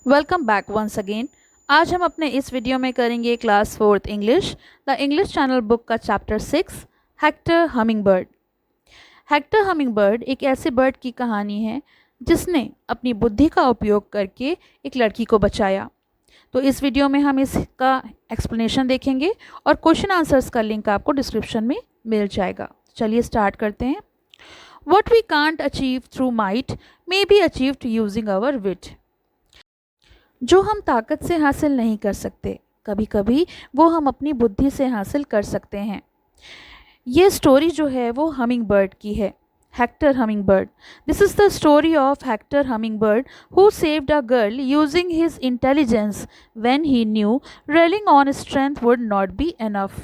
Welcome back once again. आज हम अपने इस वीडियो में करेंगे class fourth English the English channel book का chapter 6 Hector hummingbird. Hector hummingbird एक ऐसे बर्ड की कहानी है जिसने अपनी बुद्धि का उपयोग करके एक लड़की को बचाया। तो इस वीडियो में हम इसका एक्सप्लेनेशन देखेंगे और क्वेश्चन आंसर्स का लिंक आपको डिस्क्रिप्शन में मिल जाएगा। चलिए स्टार्ट करते हैं। What we can't achieve through might may be achieved using our wit। जो हम ताकत से हासिल नहीं कर सकते, कभी कभी वो हम अपनी बुद्धि से हासिल कर सकते हैं। ये स्टोरी जो है वो हमिंग बर्ड की है, Hector humming bird. This is the story of vector humming bird who saved a girl using his intelligence when he new railing on strength would not be enough.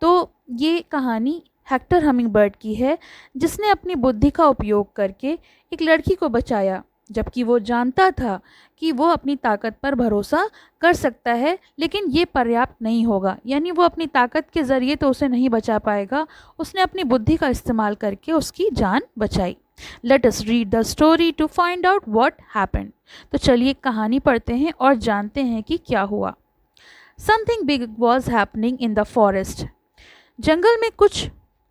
तो ये कहानी Hector humming bird की है जिसने अपनी बुद्धि का उपयोग करके एक लड़की को बचाया, जबकि वो जानता था कि वो अपनी ताकत पर भरोसा कर सकता है, लेकिन ये पर्याप्त नहीं होगा। यानी वो अपनी ताकत के ज़रिए तो उसे नहीं बचा पाएगा, उसने अपनी बुद्धि का इस्तेमाल करके उसकी जान बचाई। Let us read the story to find out what happened. तो चलिए कहानी पढ़ते हैं और जानते हैं कि क्या हुआ। Something big was happening in the forest. जंगल में कुछ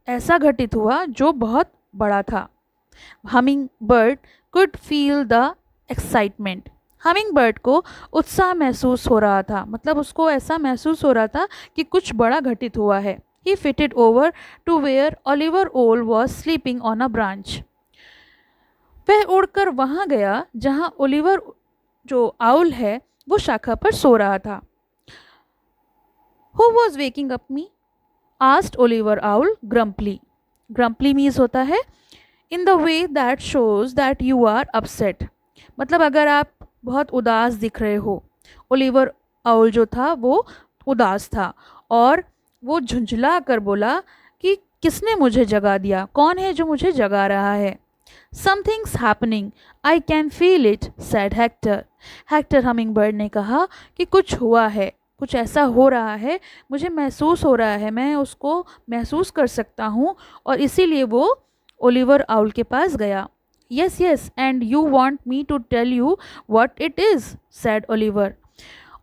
ऐसा घटित हुआ जो बहुत बड़ा था। Humming bird could feel the excitement. Humming bird को उत्साह महसूस हो रहा था, मतलब उसको ऐसा महसूस हो रहा था कि कुछ बड़ा घटित हुआ है। He flitted over to where Oliver owl was sleeping on a branch. वह उड़कर वहाँ गया जहाँ ओलिवर जो आउल है वो शाखा पर सो रहा था। Who was waking up me asked Oliver owl grumpily. Grumpily means होता है in the way that shows that you are upset, मतलब अगर आप बहुत उदास दिख रहे हो। ओलिवर आउल जो था वो उदास था और वो झुंझला कर बोला कि किसने मुझे जगा दिया, कौन है जो मुझे जगा रहा है। Something's happening I can feel it said Hector. Hector hummingbird ने कहा कि कुछ हुआ है, कुछ ऐसा हो रहा है, मुझे महसूस हो रहा है, मैं उसको महसूस कर सकता हूँ, और इसीलिए वो ओलिवर आउल के पास गया। Yes yes and you want me to tell you what it is said Oliver.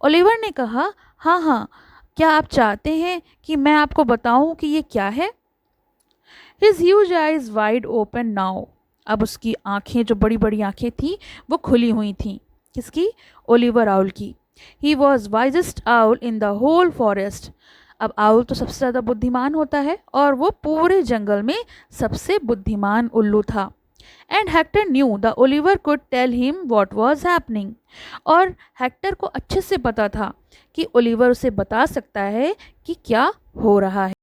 Oliver ने कहा हाँ हाँ, क्या आप चाहते हैं कि मैं आपको बताऊं कि ये क्या है। His huge eyes wide open now. अब उसकी आंखें, जो बड़ी बड़ी आंखें थी, वो खुली हुई थीं। किसकी? ओलिवर आउल की। He was wisest owl in the whole forest. अब आउल तो सबसे ज़्यादा बुद्धिमान होता है और वो पूरे जंगल में सबसे बुद्धिमान उल्लू था। And Hector knew the Oliver could tell him what was happening. और हेक्टर को अच्छे से पता था कि ओलिवर उसे बता सकता है कि क्या हो रहा है।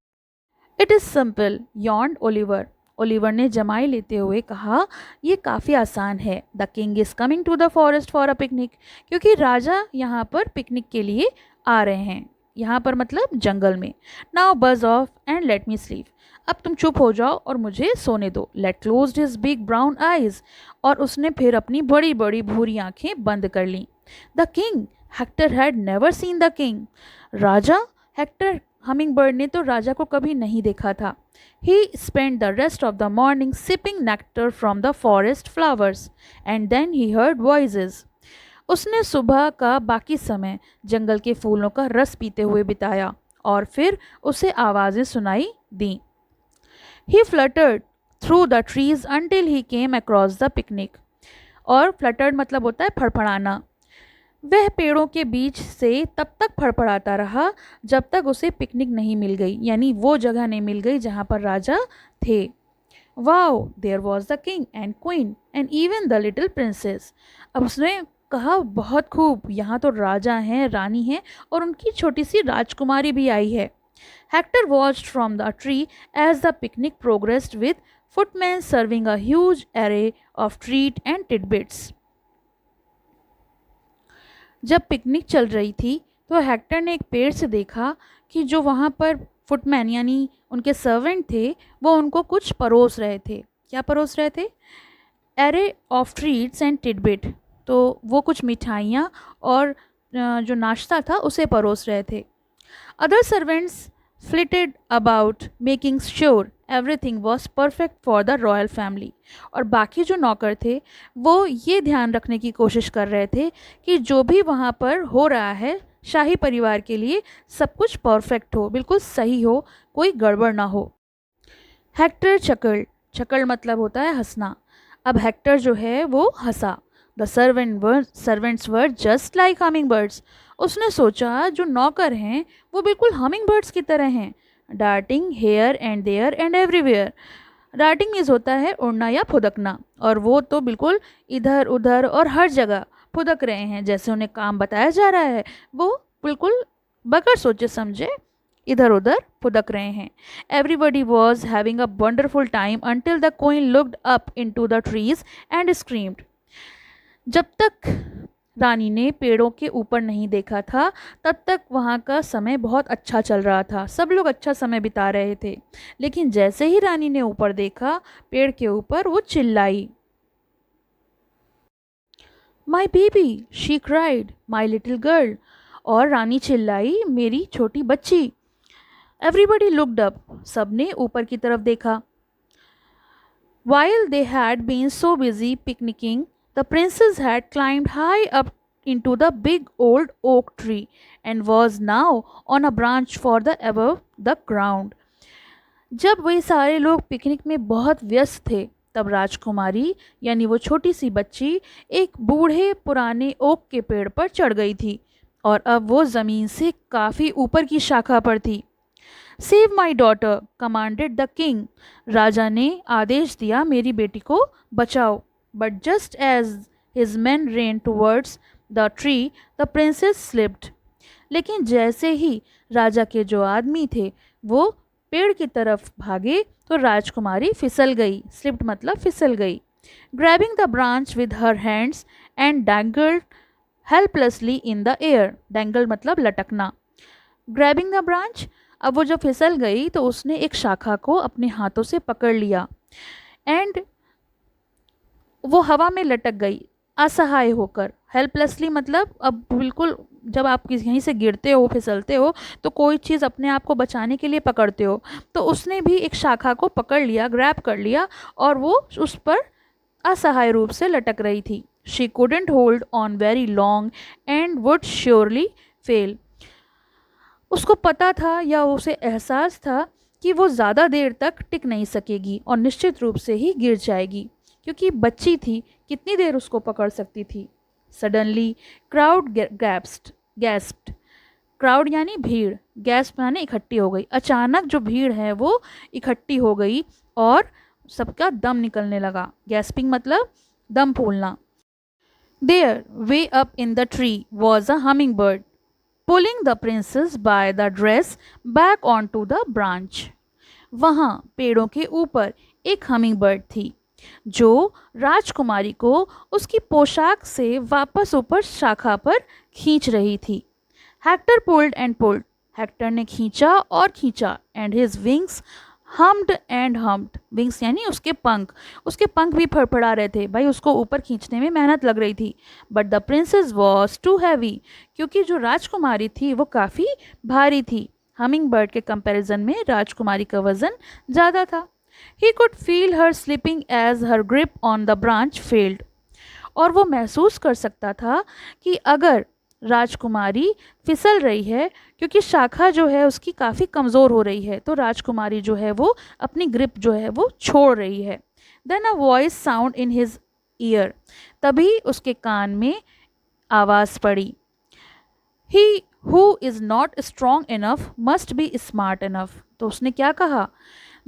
It is simple yawned Oliver. Oliver ने जमाई लेते हुए कहा यह काफ़ी आसान है। The king is coming to the forest for a picnic, क्योंकि राजा यहाँ पर पिकनिक के लिए आ रहे हैं। यहाँ पर मतलब जंगल में। Now buzz off and let me sleep. अब तुम चुप हो जाओ और मुझे सोने दो। Let close his big brown eyes. और उसने फिर अपनी बड़ी बड़ी भूरी आंखें बंद कर लीं। The king, Hector had never seen the king. Raja, Hector hummingbird ने तो राजा को कभी नहीं देखा था। He spent the rest of the morning sipping nectar from the forest flowers and then he heard voices. उसने सुबह का बाकी समय जंगल के फूलों का रस पीते हुए बिताया और फिर उसे आवाज़ें सुनाई दी। He fluttered through the trees until he came across the picnic. और fluttered मतलब होता है फड़फड़ाना। वह पेड़ों के बीच से तब तक फड़फड़ाता रहा जब तक उसे पिकनिक नहीं मिल गई, यानी वो जगह नहीं मिल गई जहाँ पर राजा थे। Wow, there was the king and queen and even the little princess. अब उसने कहा बहुत खूब, यहाँ तो राजा हैं, रानी हैं और उनकी छोटी सी राजकुमारी भी आई है। Hector watched from the tree as the picnic progressed with footman serving a huge array of treat and tidbits. जब पिकनिक चल रही थी तो हेक्टर ने एक पेड़ से देखा कि जो वहाँ पर फुटमैन यानी उनके सर्वेंट थे वो उनको कुछ परोस रहे थे। क्या परोस रहे थे? Array of treats and tidbit. तो वो कुछ मिठाइयाँ और जो नाश्ता था उसे परोस रहे थे। Other servants flitted about making sure everything was perfect for the royal family। और बाकी जो नौकर थे वो ये ध्यान रखने की कोशिश कर रहे थे कि जो भी वहाँ पर हो रहा है शाही परिवार के लिए सब कुछ परफेक्ट हो, बिल्कुल सही हो, कोई गड़बड़ ना हो। हेक्टर चकल्ड, चकल्ड मतलब होता है हंसना। अब हेक्टर जो है वो हंसा। The servants were just like humming birds. उसने सोचा जो नौकर हैं वो बिल्कुल हमिंग बर्ड्स की तरह हैं, darting here and there and everywhere. Darting means होता है उड़ना या फुदकना, और वो तो बिल्कुल इधर उधर और हर जगह फुदक रहे हैं, जैसे उन्हें काम बताया जा रहा है वो बिल्कुल बगैर सोचे समझे इधर उधर फुदक रहे हैं। Everybody was having a wonderful time until the queen looked up into the trees and screamed. जब तक रानी ने पेड़ों के ऊपर नहीं देखा था तब तक वहाँ का समय बहुत अच्छा चल रहा था, सब लोग अच्छा समय बिता रहे थे। लेकिन जैसे ही रानी ने ऊपर देखा पेड़ के ऊपर, वो चिल्लाई, my baby, she cried, my little girl. और रानी चिल्लाई, मेरी छोटी बच्ची। एवरीबडी लुक्ड अप, सबने ऊपर की तरफ देखा। While they had been so busy picnicking, the princess had climbed high up into the big old oak tree and was now on a branch for the above the ground. जब वे सारे लोग picnic में बहुत व्यस्त थे तब राजकुमारी यानी वो छोटी सी बच्ची एक बूढ़े पुराने ओक के पेड़ पर चढ़ गई थी और अब वो ज़मीन से काफ़ी ऊपर की शाखा पर थी। Save my daughter commanded the king. राजा ने आदेश दिया, मेरी बेटी को बचाओ। But just as his men ran towards the tree the princess slipped. लेकिन जैसे ही राजा के जो आदमी थे वो पेड़ की तरफ भागे तो राजकुमारी फिसल गई। स्लिप्ड मतलब फिसल गई। Grabbing the branch with her hands and dangled helplessly in the air. Dangle मतलब लटकना। ग्रैबिंग द ब्रांच, अब वो जब फिसल गई तो उसने एक शाखा को अपने हाथों से पकड़ लिया एंड वो हवा में लटक गई असहाय होकर। हेल्पलेसली मतलब अब बिल्कुल जब आप यहीं से गिरते हो, फिसलते हो तो कोई चीज़ अपने आप को बचाने के लिए पकड़ते हो, तो उसने भी एक शाखा को पकड़ लिया, ग्रैब कर लिया और वो उस पर असहाय रूप से लटक रही थी। She couldn't hold on very long and would surely fail. उसको पता था या उसे एहसास था कि वो ज़्यादा देर तक टिक नहीं सकेगी और निश्चित रूप से ही गिर जाएगी, क्योंकि बच्ची थी, कितनी देर उसको पकड़ सकती थी। Suddenly crowd गैस्प्ड। क्राउड यानी भीड़, गैस्प यानी इकट्ठी हो गई। अचानक जो भीड़ है वो इकट्ठी हो गई और सबका दम निकलने लगा। गैस्पिंग मतलब दम फूलना। Their way up in the tree was a humming bird pulling the princess by the dress back onto the branch। वहाँ पेड़ों के ऊपर एक हमिंग बर्ड थी जो राजकुमारी को उसकी पोशाक से वापस ऊपर शाखा पर खींच रही थी। Hector pulled and pulled, Hector ने खींचा और खींचा and his wings humped and humped. Wings यानी उसके पंख भी फड़फड़ा रहे थे, भाई उसको ऊपर खींचने में मेहनत लग रही थी। But the princess was too heavy, क्योंकि जो राजकुमारी थी वो काफ़ी भारी थी। हमिंग बर्ड के कंपैरिजन में राजकुमारी का वज़न ज़्यादा था। He could feel her slipping as her grip on the branch failed. और वो महसूस कर सकता था कि अगर राजकुमारी फिसल रही है क्योंकि शाखा जो है उसकी काफ़ी कमज़ोर हो रही है, तो राजकुमारी जो है वो अपनी ग्रिप जो है वो छोड़ रही है। Then a voice sound in his ear, तभी उसके कान में आवाज़ पड़ी, he who is not strong enough must be smart enough. तो उसने क्या कहा,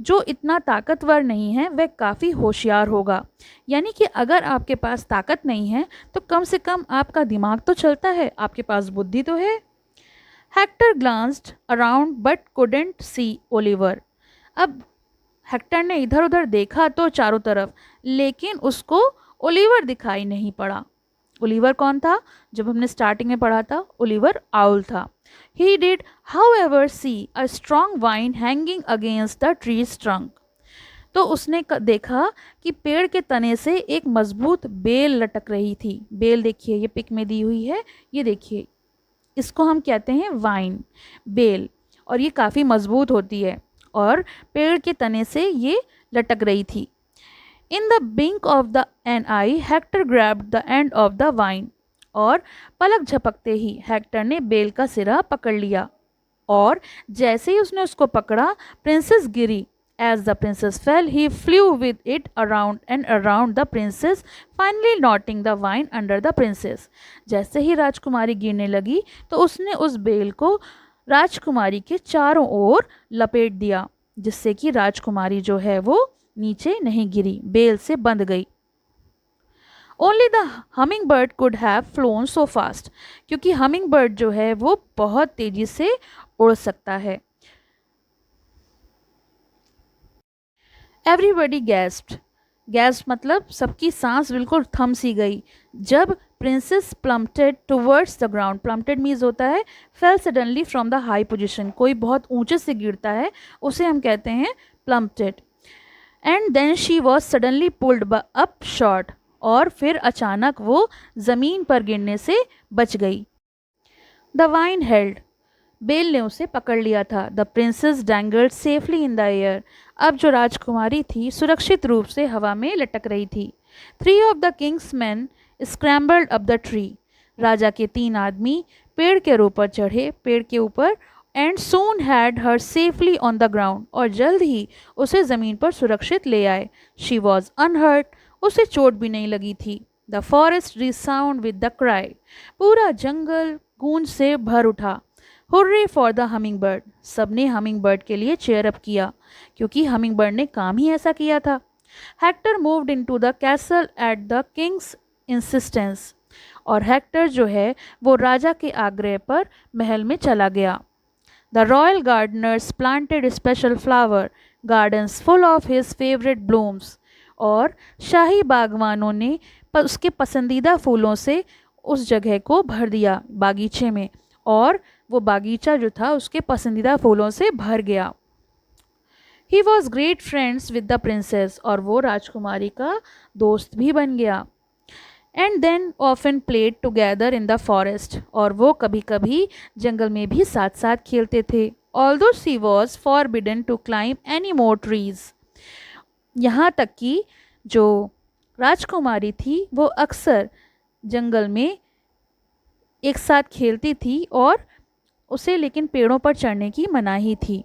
जो इतना ताकतवर नहीं है वह काफ़ी होशियार होगा। यानी कि अगर आपके पास ताकत नहीं है तो कम से कम आपका दिमाग तो चलता है, आपके पास बुद्धि तो है। Hector glanced around but couldn't see Oliver. अब हेक्टर ने इधर उधर देखा तो चारों तरफ, लेकिन उसको ओलिवर दिखाई नहीं पड़ा। ओलिवर कौन था? जब हमने स्टार्टिंग में पढ़ा था ओलिवर आउल था। He did, however, see a strong vine hanging against the tree's trunk। तो उसने देखा कि पेड़ के तने से एक मजबूत बेल लटक रही थी। बेल देखिए, ये पिक में दी हुई है, ये देखिए, इसको हम कहते हैं वाइन, बेल। और ये काफ़ी मजबूत होती है और पेड़ के तने से ये लटक रही थी। In the बिंक of the N I Hector grabbed the end of the wine, और पलक झपकते ही हेक्टर ने बेल का सिरा पकड़ लिया, और जैसे ही उसने उसको पकड़ा princess Giri. As the princess fell, he flew with it around and around the princess, finally knotting the vine under the princess. जैसे ही राजकुमारी गिरने लगी तो उसने उस बेल को राजकुमारी के चारों ओर लपेट दिया, जिससे कि राजकुमारी जो है वो नीचे नहीं गिरी, बेल से बंध गई। Only the humming bird could have phloem so fast, क्योंकि हमिंग बर्ड जो है वो बहुत तेजी से उड़ सकता है। एवरीबडी गैस्प्ड, गैस्प मतलब सबकी सांस बिल्कुल थम सी गई जब princess plummeted towards the ground. Plummeted means होता है fell suddenly from the high position, कोई बहुत ऊंचे से गिरता है उसे हम कहते हैं plummeted. And then she was suddenly pulled up short, और फिर अचानक वो ज़मीन पर गिरने से बच गई। द वाइन हेल्ड, बेल ने उसे पकड़ लिया था। The princess dangled safely in the air, अब जो राजकुमारी थी सुरक्षित रूप से हवा में लटक रही थी। 3 of the king's men scrambled up the tree, राजा के 3 आदमी पेड़ के ऊपर चढ़े, पेड़ के ऊपर, and soon had her safely on the ground, और जल्द ही उसे ज़मीन पर सुरक्षित ले आए। शी वॉज अनहर्ट, उसे चोट भी नहीं लगी थी। The forest resound with the cry, पूरा जंगल गूंज से भर उठा। Hurray for the humming bird, सबने हमिंग बर्ड के लिए चेयर अप किया, क्योंकि हमिंग बर्ड ने काम ही ऐसा किया था। Hector moved into the castle at the Kings insistence, और हेक्टर जो है वो राजा के आग्रह पर महल में चला गया। The royal gardeners planted special flower gardens full of his favourite blooms, और शाही बागवानों ने उसके पसंदीदा फूलों से उस जगह को भर दिया बागीचे में, और वो बागीचा जो था उसके पसंदीदा फूलों से भर गया। He was great friends with the princess, और वो राजकुमारी का दोस्त भी बन गया। And then often played together in the forest, और वो कभी कभी जंगल में भी साथ साथ खेलते थे। Although she was forbidden to climb any more trees, यहाँ तक कि जो राजकुमारी थी वो अक्सर जंगल में एक साथ खेलती थी, और उसे लेकिन पेड़ों पर चढ़ने की मनाही थी।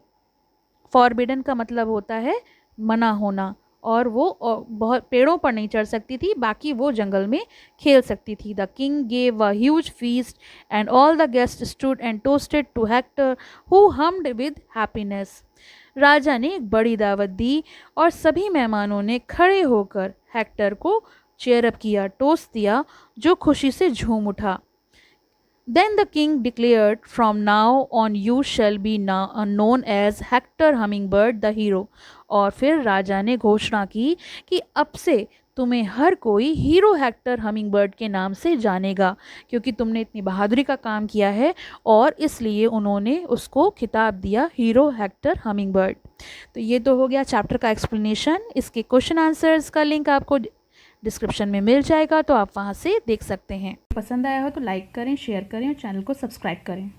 फॉरबिडन का मतलब होता है मना होना, और वो बहुत पेड़ों पर नहीं चढ़ सकती थी, बाकी वो जंगल में खेल सकती थी। The king gave a huge feast and all the guest stood and toasted to Hector who hummed with happiness, राजा ने एक बड़ी दावत दी और सभी मेहमानों ने खड़े होकर हेक्टर को चेयर अप किया, टोस्ट दिया, जो खुशी से झूम उठा। Then the king declared, from now on you shall be known as Hector Hummingbird the hero, और फिर राजा ने घोषणा की कि अब से तुम्हें हर कोई हीरो हेक्टर हमिंगबर्ड के नाम से जानेगा, क्योंकि तुमने इतनी बहादुरी का काम किया है, और इसलिए उन्होंने उसको खिताब दिया हीरो हेक्टर हमिंगबर्ड। तो ये तो हो गया चैप्टर का एक्सप्लेनेशन। इसके क्वेश्चन आंसर्स का लिंक आपको डिस्क्रिप्शन में मिल जाएगा, तो आप वहाँ से देख सकते हैं। पसंद आया हो तो लाइक करें, शेयर करें और चैनल को सब्सक्राइब करें।